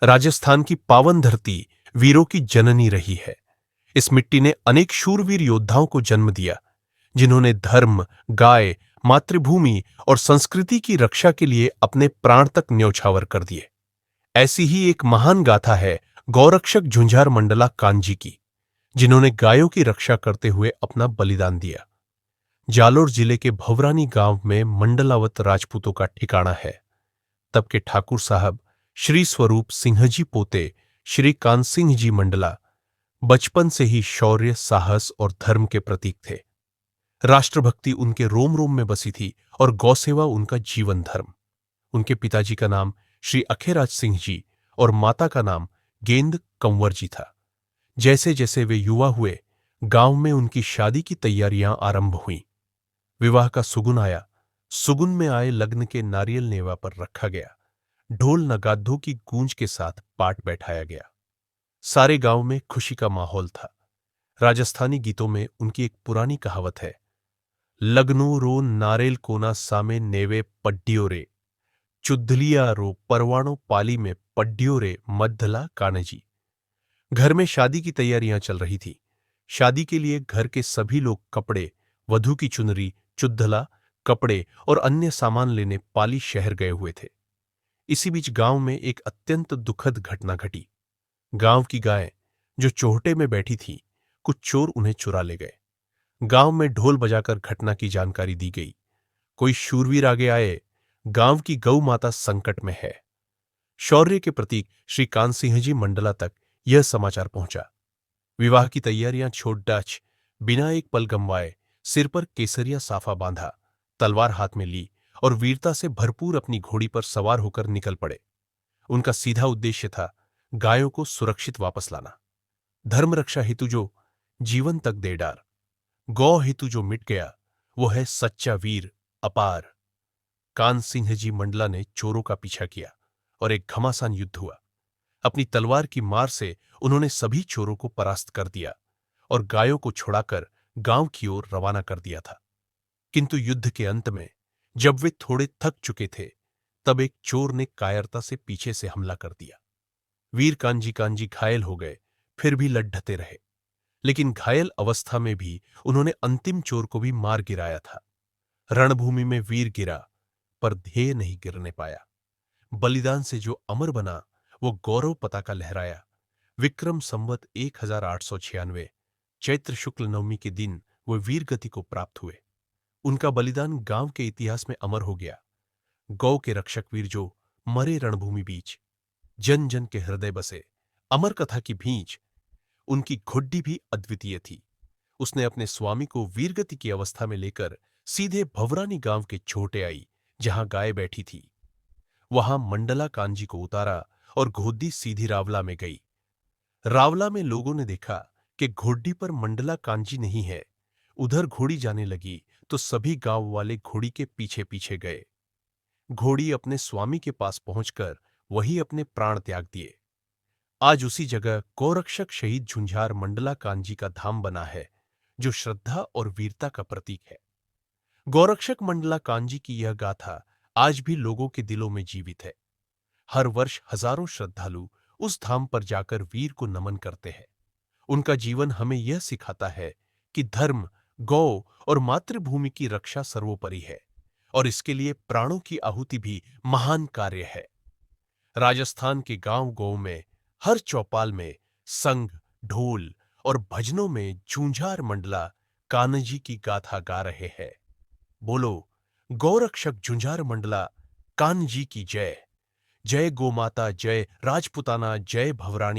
राजस्थान की पावन धरती वीरों की जननी रही है। इस मिट्टी ने अनेक शूरवीर योद्धाओं को जन्म दिया, जिन्होंने धर्म, गाय, मातृभूमि और संस्कृति की रक्षा के लिए अपने प्राण तक न्यौछावर कर दिए। ऐसी ही एक महान गाथा है गौरक्षक झुंझार मंडला कांजी की, जिन्होंने गायों की रक्षा करते हुए अपना बलिदान दिया। जालोर जिले के भवरानी गांव में मंडलावत राजपूतों का ठिकाना है। तब के ठाकुर साहब श्री स्वरूप सिंहजी पोते श्री कानसिंह जी मंडला बचपन से ही शौर्य, साहस और धर्म के प्रतीक थे। राष्ट्रभक्ति उनके रोम रोम में बसी थी और गौसेवा उनका जीवन धर्म। उनके पिताजी का नाम श्री अखेराज सिंह जी और माता का नाम गेंद कंवर जी था। जैसे जैसे वे युवा हुए, गांव में उनकी शादी की तैयारियां आरंभ हुईं। विवाह का सुगुन आया। सुगुन में आए लग्न के नारियल नेवा पर रखा गया। ढोल नगादों की गूंज के साथ पाट बैठाया गया। सारे गांव में खुशी का माहौल था। राजस्थानी गीतों में उनकी एक पुरानी कहावत है, लग्नो रो नारेल कोना सामे नेवे पड्डियो रे, चुद्धलिया रो परवाणो पाली में पड्डियो रे मद्धला कानजी। घर में शादी की तैयारियां चल रही थी। शादी के लिए घर के सभी लोग कपड़े, वधू की चुनरी, चुद्धला, कपड़े और अन्य सामान लेने पाली शहर गए हुए थे। इसी बीच गांव में एक अत्यंत दुखद घटना घटी। गांव की गाय जो चोहटे में बैठी थी, कुछ चोर उन्हें चुरा ले गए। गांव में ढोल बजाकर घटना की जानकारी दी गई। कोई शूरवीर आगे आए, गांव की गौ माता संकट में है। शौर्य के प्रतीक श्री कानसिंह जी मंडला तक यह समाचार पहुंचा। विवाह की तैयारियां छोड़ डच बिना एक पल गंवाए सिर पर केसरिया साफा बांधा, तलवार हाथ में ली और वीरता से भरपूर अपनी घोड़ी पर सवार होकर निकल पड़े। उनका सीधा उद्देश्य था गायों को सुरक्षित वापस लाना। धर्म रक्षा हेतु जो जीवन तक दे डार, गौ हेतु जो मिट गया, वो है सच्चा वीर अपार। कान सिंह जी मंडला ने चोरों का पीछा किया और एक घमासान युद्ध हुआ। अपनी तलवार की मार से उन्होंने सभी चोरों को परास्त कर दिया और गायों को छुड़ाकर गांव की ओर रवाना कर दिया था। किंतु युद्ध के अंत में जब वे थोड़े थक चुके थे, तब एक चोर ने कायरता से पीछे से हमला कर दिया। वीर कांजी घायल हो गए, फिर भी लड़ते रहे। लेकिन घायल अवस्था में भी उन्होंने अंतिम चोर को भी मार गिराया था। रणभूमि में वीर गिरा, पर ध्येय नहीं गिरने पाया। बलिदान से जो अमर बना, वो गौरव पताका लहराया। विक्रम संवत 1896 चैत्र शुक्ल नवमी के दिन वो वीर गति को प्राप्त हुए। उनका बलिदान गांव के इतिहास में अमर हो गया। गौ के रक्षक वीर जो मरे रणभूमि बीच, जन जन के हृदय बसे। अमर कथा की भींच। उनकी घुड्डी भी अद्वितीय थी। उसने अपने स्वामी को वीरगति की अवस्था में लेकर सीधे भवरानी गांव के छोटे आई, जहां गाय बैठी थी। वहां मंडला कांजी को उतारा और घोड़ी सीधी रावला में गई। रावला में लोगों ने देखा कि घोड़ी पर मंडला कांजी नहीं है। उधर घोड़ी जाने लगी तो सभी गांव वाले घोड़ी के पीछे पीछे गए। घोड़ी अपने स्वामी के पास पहुंचकर वही अपने प्राण त्याग दिए। आज उसी जगह गौरक्षक शहीद झुंझार मंडला कांजी का धाम बना है, जो श्रद्धा और वीरता का प्रतीक है। गौरक्षक मंडला कांजी की यह गाथा आज भी लोगों के दिलों में जीवित है। हर वर्ष हजारों श्रद्धालु उस धाम पर जाकर वीर को नमन करते हैं। उनका जीवन हमें यह सिखाता है कि धर्म, गौ और मातृभूमि की रक्षा सर्वोपरि है और इसके लिए प्राणों की आहुति भी महान कार्य है। राजस्थान के गांव गौ में हर चौपाल में संग, ढोल और भजनों में झूंझार मंडला कान्हजी की गाथा गा रहे हैं। बोलो, गौरक्षक झुंझार मंडला कान्हजी की जय। जय गोमाता, जय राजपुताना, जय भवरानी।